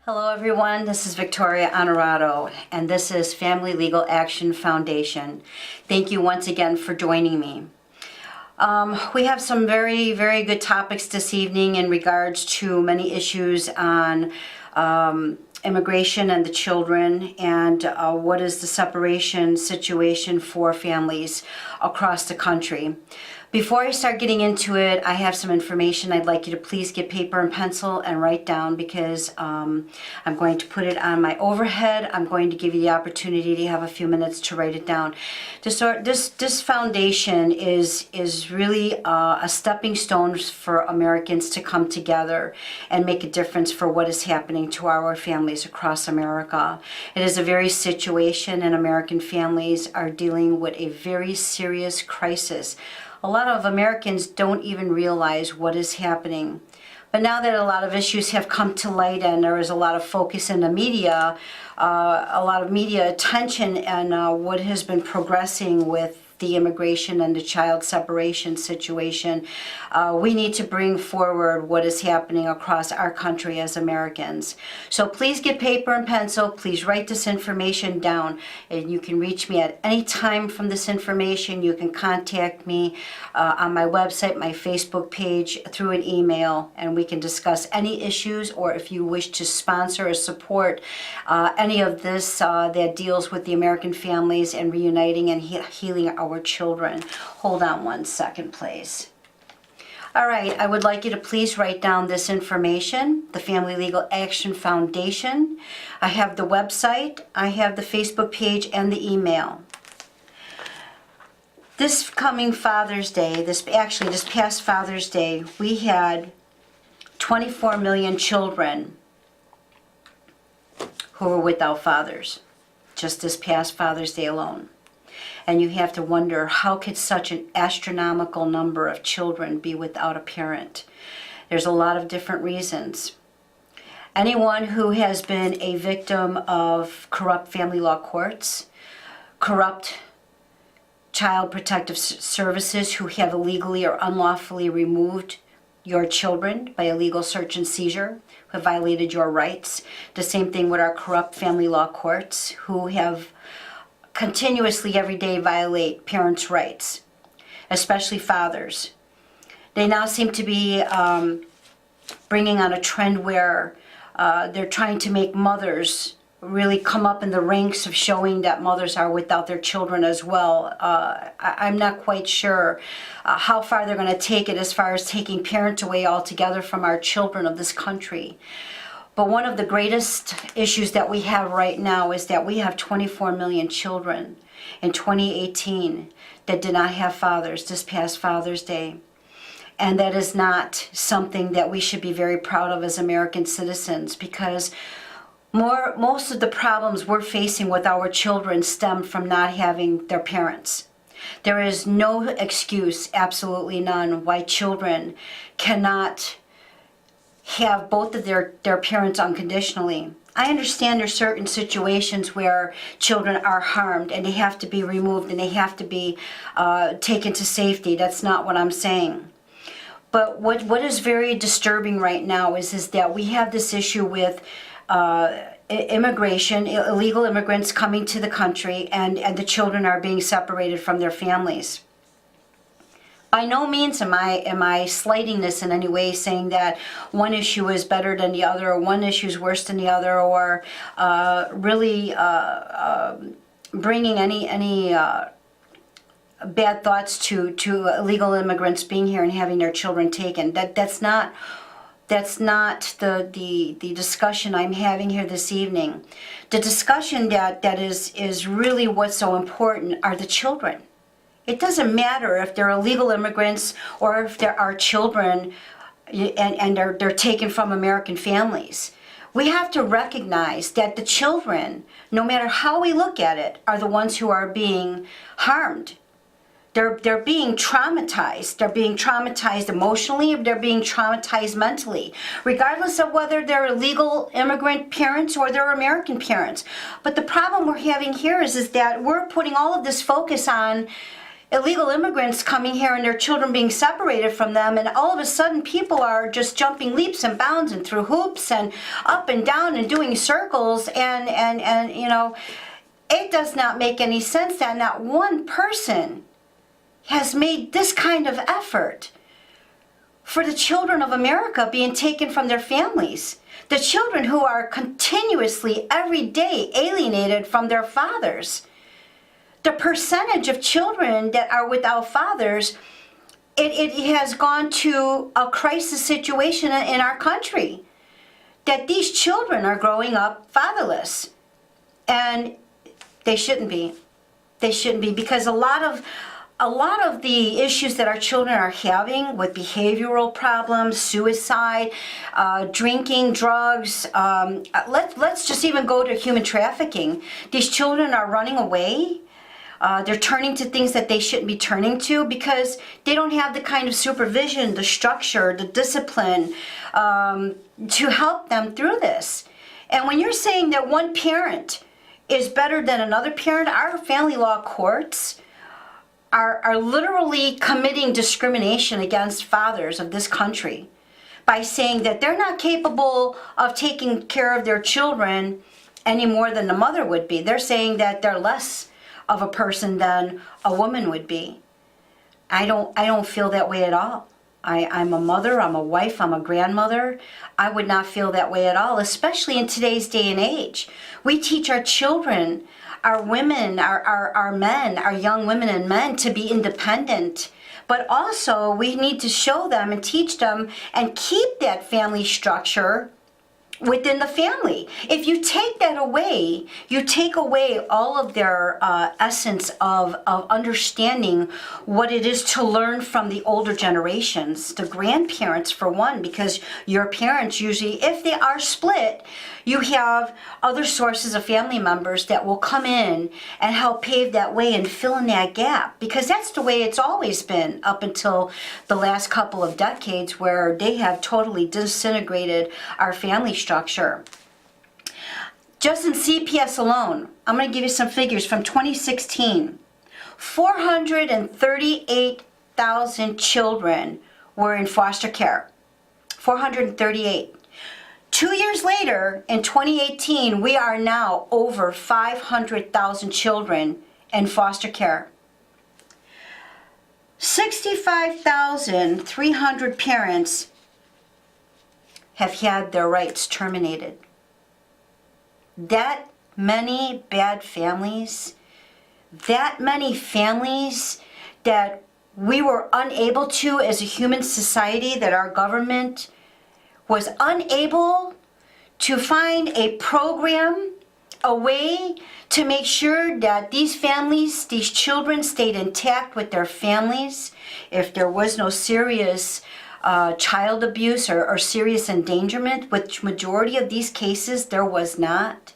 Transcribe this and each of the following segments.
Hello everyone, this is Victoria Honorado, and this is Family Legal Action Foundation. Thank you once again for joining me. We have some very good topics this evening in regards to many issues on immigration and the children, and what is the separation situation for families across the country. Before I start getting into it, I have some information I'd like you to please get paper and pencil and write down, because I'm going to put it on my overhead. I'm going to give you the opportunity to have a few minutes to write it down. This foundation is really a stepping stone for Americans to come together and make a difference for what is happening to our families across America. It is a very situation, and American families are dealing with a very serious crisis. A lot of Americans don't even realize what is happening. But now that a lot of issues have come to light and there is a lot of focus in the media, a lot of media attention, and what has been progressing with the immigration and the child separation situation, we need to bring forward what is happening across our country as Americans. So please get paper and pencil. Please write this information down, and you can reach me at any time from this information. You can contact me on my website, my Facebook page, through an email, and we can discuss any issues, or if you wish to sponsor or support any of this that deals with the American families and reuniting and healing our children. Hold on one second, please. All right, I would like you to please write down this information: the Family Legal Action Foundation. I have the website, I have the Facebook page, and the email. This coming Father's Day, this past Father's Day, we had 24 million children who were without fathers, just this past Father's Day alone. And you have to wonder, how could such an astronomical number of children be without a parent? There's a lot of different reasons. Anyone who has been a victim of corrupt family law courts, corrupt child protective services who have illegally or unlawfully removed your children by illegal search and seizure, who have violated your rights. The same thing with our corrupt family law courts, who have continuously every day violate parents' rights, especially fathers. They now seem to be bringing on a trend where they're trying to make mothers really come up in the ranks of showing that mothers are without their children as well. I'm not quite sure how far they're going to take it as far as taking parents away altogether from our children of this country. But one of the greatest issues that we have right now is that we have 24 million children in 2018 that did not have fathers this past Father's Day. And that is not something that we should be very proud of as American citizens, because most of the problems we're facing with our children stem from not having their parents. There is no excuse, absolutely none, why children cannot have both of their parents unconditionally. I understand there's certain situations where children are harmed and they have to be removed and they have to be taken to safety. That's not what I'm saying. But what is very disturbing right now is that we have this issue with immigration, illegal immigrants coming to the country, and the children are being separated from their families. By no means am I slighting this in any way, saying that one issue is better than the other, or one issue is worse than the other, or really bringing any bad thoughts to illegal immigrants being here and having their children taken. That's not the discussion I'm having here this evening. The discussion that is really what's so important are the children. It doesn't matter if they're illegal immigrants or if there are children and they're taken from American families. We have to recognize that the children, no matter how we look at it, are the ones who are being harmed. They're being traumatized. They're being traumatized emotionally, they're being traumatized mentally, regardless of whether they're illegal immigrant parents or they're American parents. But the problem we're having here is that we're putting all of this focus on illegal immigrants coming here and their children being separated from them, and all of a sudden people are just jumping leaps and bounds and through hoops and up and down and doing circles, and you know, it does not make any sense that not one person has made this kind of effort for the children of America being taken from their families. The children who are continuously, every day, alienated from their fathers. The percentage of children that are without fathers, it has gone to a crisis situation in our country. That these children are growing up fatherless. And they shouldn't be. They shouldn't be, because a lot of the issues that our children are having with behavioral problems, suicide, drinking, drugs, let's just even go to human trafficking. These children are running away. They're turning to things that they shouldn't be turning to because they don't have the kind of supervision, the structure, the discipline to help them through this. And when you're saying that one parent is better than another parent, our family law courts are literally committing discrimination against fathers of this country by saying that they're not capable of taking care of their children any more than the mother would be. They're saying that they're less of a person than a woman would be. I don't feel that way at all. I'm a mother, I'm a wife, I'm a grandmother. I would not feel that way at all, especially in today's day and age. We teach our children, our women, our men, our young women and men to be independent. But also we need to show them and teach them and keep that family structure within the family. If you take that away, you take away all of their essence of understanding what it is to learn from the older generations, the grandparents for one, because your parents usually, if they are split, you have other sources of family members that will come in and help pave that way and fill in that gap, because that's the way it's always been up until the last couple of decades, where they have totally disintegrated our family structure. Just in CPS alone, I'm going to give you some figures from 2016. 438,000 children were in foster care. 438. 2 years later, in 2018, we are now over 500,000 children in foster care. 65,300 parents have had their rights terminated. That many bad families, that many families that we were unable to, as a human society, that our government was unable to find a program, a way to make sure that these families, these children stayed intact with their families, if there was no serious child abuse or serious endangerment, which majority of these cases there was not.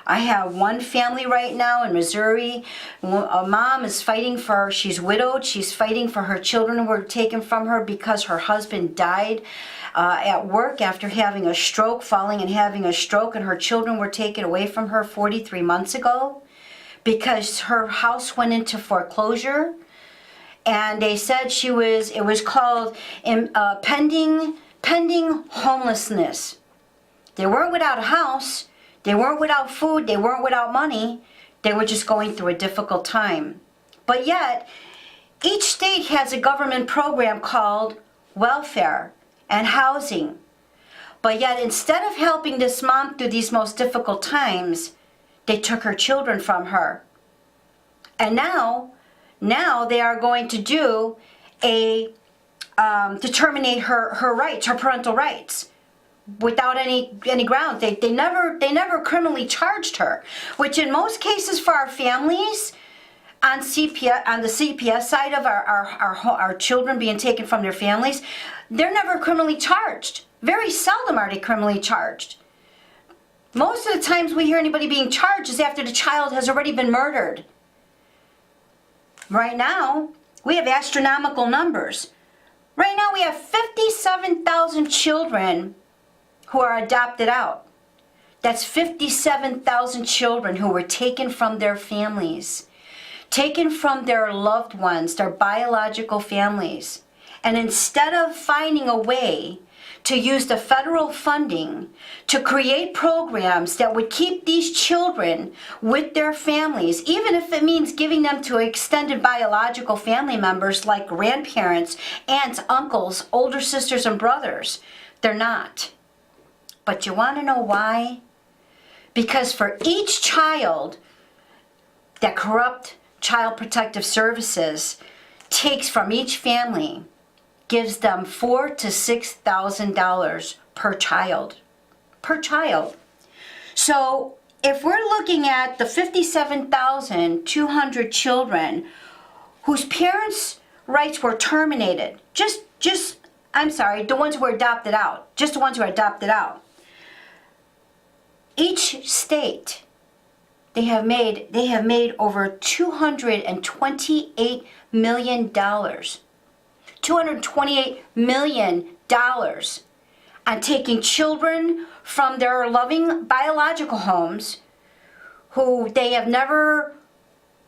I have one family right now in Missouri. A mom is fighting for, she's widowed, she's fighting for her children who were taken from her because her husband died at work after having a stroke, falling and having a stroke, and her children were taken away from her 43 months ago because her house went into foreclosure. And they said it was called pending homelessness. They weren't without a house. They weren't without food, they weren't without money, they were just going through a difficult time. But yet, each state has a government program called welfare and housing. But yet, instead of helping this mom through these most difficult times, they took her children from her. And now they are going to do to terminate her rights, her parental rights, without any grounds. They never criminally charged her, which in most cases for our families on the CPS side of our children being taken from their families, they're never criminally charged. Very seldom are they criminally charged. Most of the times we hear anybody being charged is after the child has already been murdered. Right now, we have astronomical numbers. Right now we have 57,000 children who are adopted out. That's 57,000 children who were taken from their families. taken from their loved ones, their biological families. And instead of finding a way to use the federal funding to create programs that would keep these children with their families, even if it means giving them to extended biological family members like grandparents, aunts, uncles, older sisters and brothers, they're not. But you want to know why? Because for each child that corrupt Child Protective Services takes from each family, gives them $4,000 to $6,000 per child. Per child. So if we're looking at the 57,200 children whose parents' rights were terminated, the ones who were adopted out, just the ones who were adopted out. Each state, they have made over $228 million. $228 million on taking children from their loving biological homes who they have never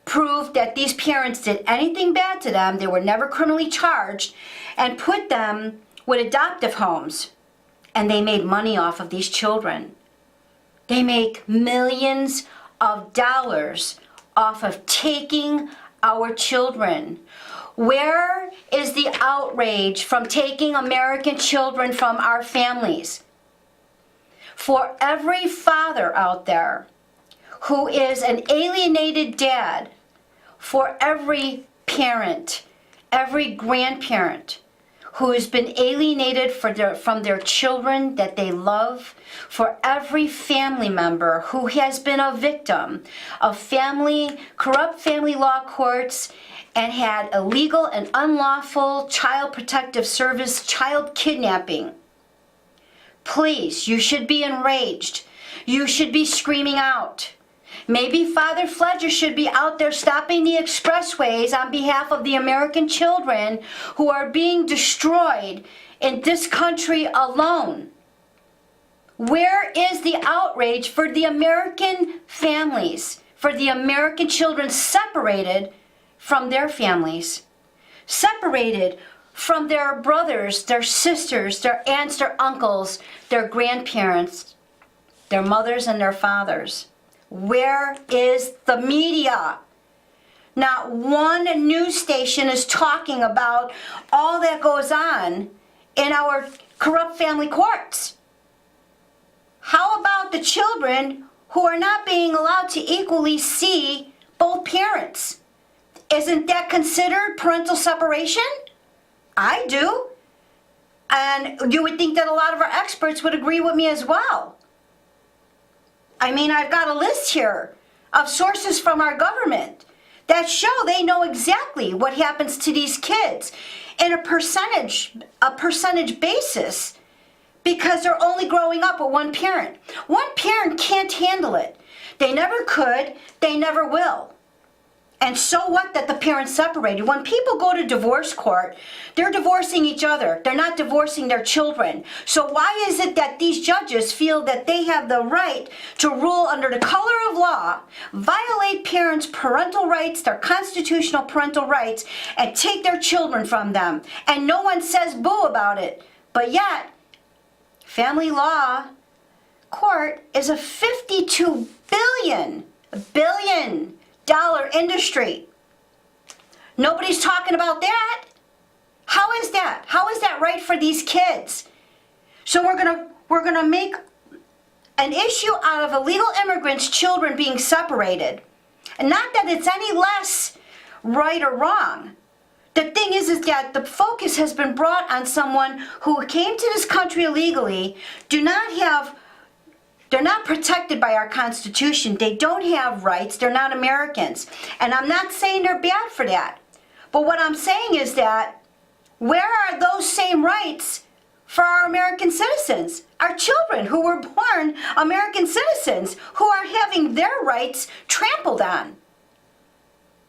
proved that these parents did anything bad to them, they were never criminally charged, and put them with adoptive homes. And they made money off of these children. They make millions of dollars off of taking our children. Where is the outrage from taking American children from our families? For every father out there who is an alienated dad, for every parent, every grandparent who has been alienated from their children that they love, for every family member who has been a victim of corrupt family law courts and had illegal and unlawful Child Protective Service child kidnapping. Please, you should be enraged. You should be screaming out. Maybe Father Fletcher should be out there stopping the expressways on behalf of the American children who are being destroyed in this country alone. Where is the outrage for the American families, for the American children separated from their families, separated from their brothers, their sisters, their aunts, their uncles, their grandparents, their mothers and their fathers? Where is the media? Not one news station is talking about all that goes on in our corrupt family courts. How about the children who are not being allowed to equally see both parents? Isn't that considered parental separation? I do. And you would think that a lot of our experts would agree with me as well. I mean, I've got a list here of sources from our government that show they know exactly what happens to these kids in a percentage basis because they're only growing up with one parent. One parent can't handle it. They never could, they never will. And so what that the parents separated? When people go to divorce court, they're divorcing each other. They're not divorcing their children. So why is it that these judges feel that they have the right to rule under the color of law, violate parents' parental rights, their constitutional parental rights, and take their children from them? And no one says boo about it. But yet, family law court is a $52 billion industry. Nobody's talking about that. How is that? How is that right for these kids? So we're gonna make an issue out of illegal immigrants' children being separated. And not that it's any less right or wrong. The thing is that the focus has been brought on someone who came to this country illegally, they're not protected by our Constitution. They don't have rights. They're not Americans. And I'm not saying they're bad for that. But what I'm saying is that where are those same rights for our American citizens? Our children who were born American citizens who are having their rights trampled on.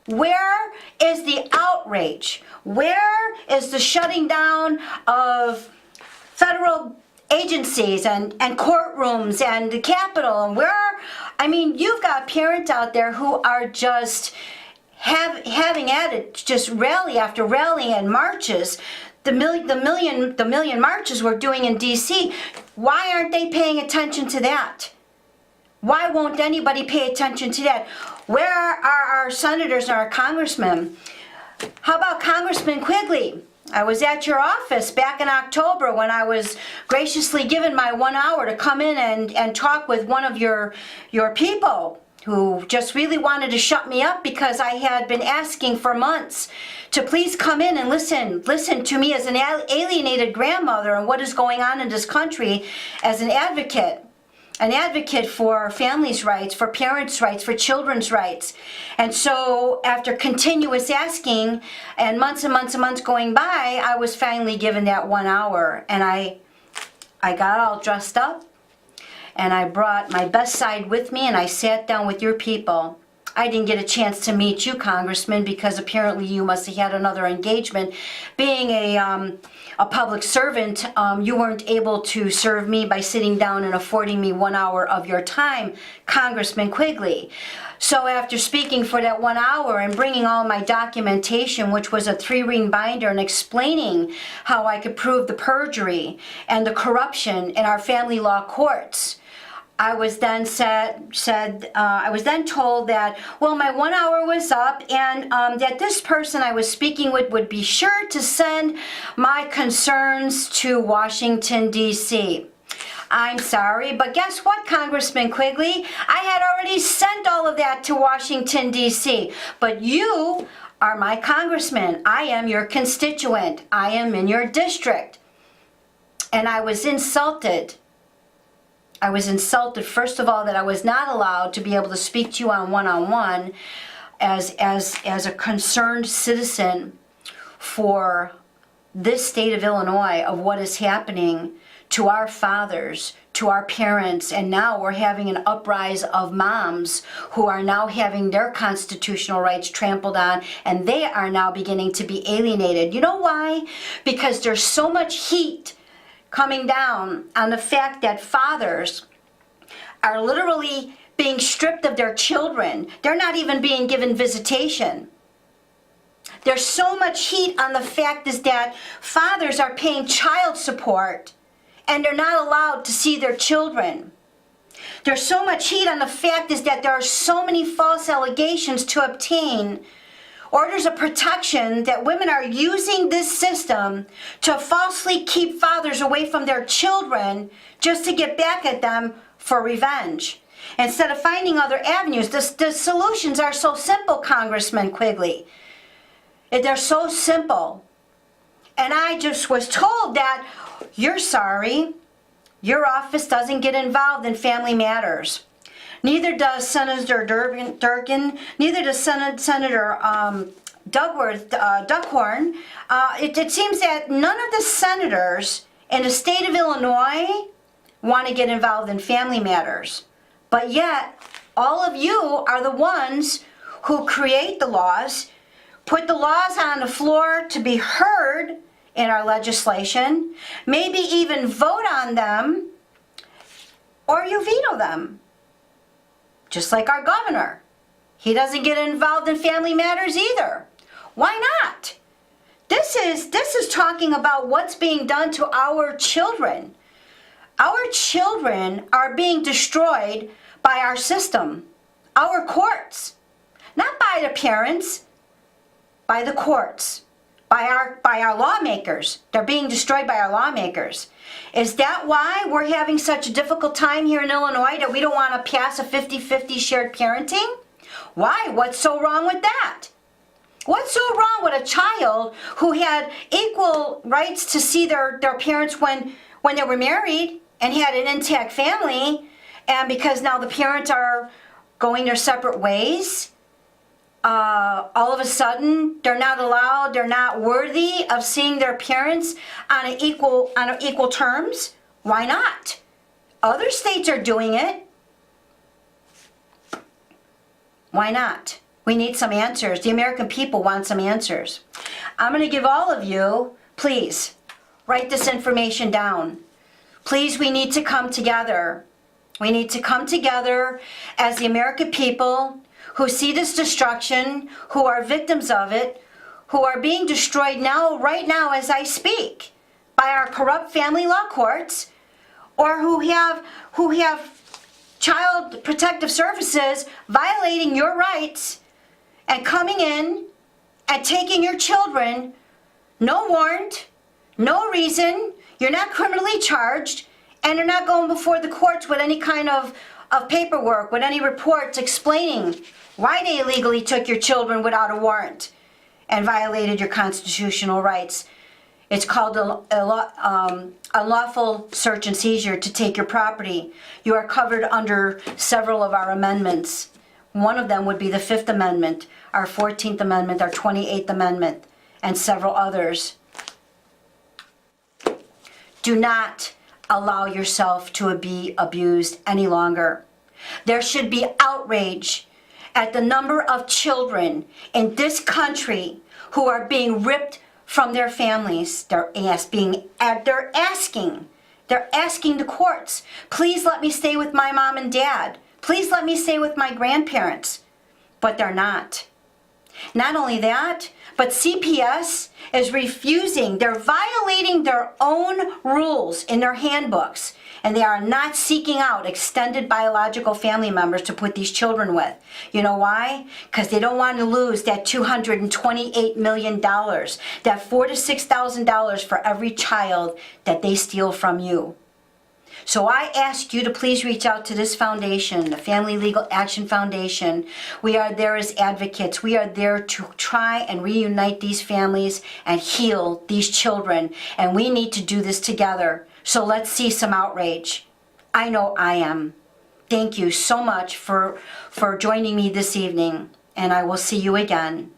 Where is the outrage? Where is the shutting down of federal agencies and courtrooms and the Capitol? And you've got parents out there who are just having at it, just rally after rally and marches, the million marches we're doing in D.C., why aren't they paying attention to that? Why won't anybody pay attention to that? Where are our senators and our congressmen? How about Congressman Quigley? I was at your office back in October when I was graciously given my 1 hour to come in and talk with one of your people who just really wanted to shut me up because I had been asking for months to please come in and listen to me as an alienated grandmother and what is going on in this country as an advocate for families' rights, for parents' rights, for children's rights. And so after continuous asking and months and months and months going by, I was finally given that 1 hour. And I got all dressed up and I brought my best side with me and I sat down with your people. I didn't get a chance to meet you, Congressman, because apparently you must have had another engagement. Being a public servant, you weren't able to serve me by sitting down and affording me 1 hour of your time, Congressman Quigley. So after speaking for that 1 hour and bringing all my documentation, which was a 3-ring binder, and explaining how I could prove the perjury and the corruption in our family law courts, I was then told that, well, my 1 hour was up and that this person I was speaking with would be sure to send my concerns to Washington, D.C. I'm sorry, but guess what, Congressman Quigley? I had already sent all of that to Washington, D.C. But you are my congressman. I am your constituent. I am in your district. And I was insulted. I was insulted, first of all, that I was not allowed to be able to speak to you on one-on-one as a concerned citizen for this state of Illinois, of what is happening to our fathers, to our parents, and now we're having an uprising of moms who are now having their constitutional rights trampled on, and they are now beginning to be alienated. You know why? Because there's so much heat coming down on the fact that fathers are literally being stripped of their children. They're not even being given visitation. There's so much heat on the fact is that fathers are paying child support and they're not allowed to see their children. There's so much heat on the fact is that there are so many false allegations to obtain orders of protection, that women are using this system to falsely keep fathers away from their children just to get back at them for revenge. Instead of finding other avenues, the solutions are so simple, Congressman Quigley. They're so simple. And I just was told that you're sorry, your office doesn't get involved in family matters. Neither does Senator Durkin, neither does Senator Duckhorn. It seems that none of the senators in the state of Illinois want to get involved in family matters. But yet, all of you are the ones who create the laws, put the laws on the floor to be heard in our legislation, maybe even vote on them, or you veto them. Just like our governor. He doesn't get involved in family matters either. Why not? This is talking about what's being done to our children. Our children are being destroyed by our system, our courts. Not by the parents, by the courts, by our lawmakers. They're being destroyed by our lawmakers. Is that why we're having such a difficult time here in Illinois, that we don't want to pass a 50-50 shared parenting? Why? What's so wrong with that? What's so wrong with a child who had equal rights to see their parents when they were married and had an intact family, and because now the parents are going their separate ways, all of a sudden they're not allowed, they're not worthy of seeing their parents on equal terms? Why not? Other states are doing it. Why not? We need some answers. The American people want some answers. I'm going to give all of you, please, write this information down. Please, we need to come together. We need to come together as the American people who see this destruction, who are victims of it, who are being destroyed now, right now as I speak, by our corrupt family law courts, or who have child protective services violating your rights and coming in and taking your children, no warrant, no reason, you're not criminally charged, and you're not going before the courts with any kind of paperwork, with any reports explaining why they illegally took your children without a warrant and violated your constitutional rights. It's called a unlawful search and seizure to take your property. You are covered under several of our amendments. One of them would be the 5th Amendment, our 14th Amendment, our 28th Amendment, and several others. Do not allow yourself to be abused any longer. There should be outrage at the number of children in this country who are being ripped from their families. They're asking the courts, please let me stay with my mom and dad. Please let me stay with my grandparents. But they're not. Not only that, but CPS is refusing. They're violating their own rules in their handbooks, and they are not seeking out extended biological family members to put these children with. You know why? Because they don't want to lose that $228 million, that $4,000 to $6,000 for every child that they steal from you. So I ask you to please reach out to this foundation, the Family Legal Action Foundation. We are there as advocates. We are there to try and reunite these families and heal these children. And we need to do this together. So let's see some outrage. I know I am. Thank you so much for joining me this evening, and I will see you again.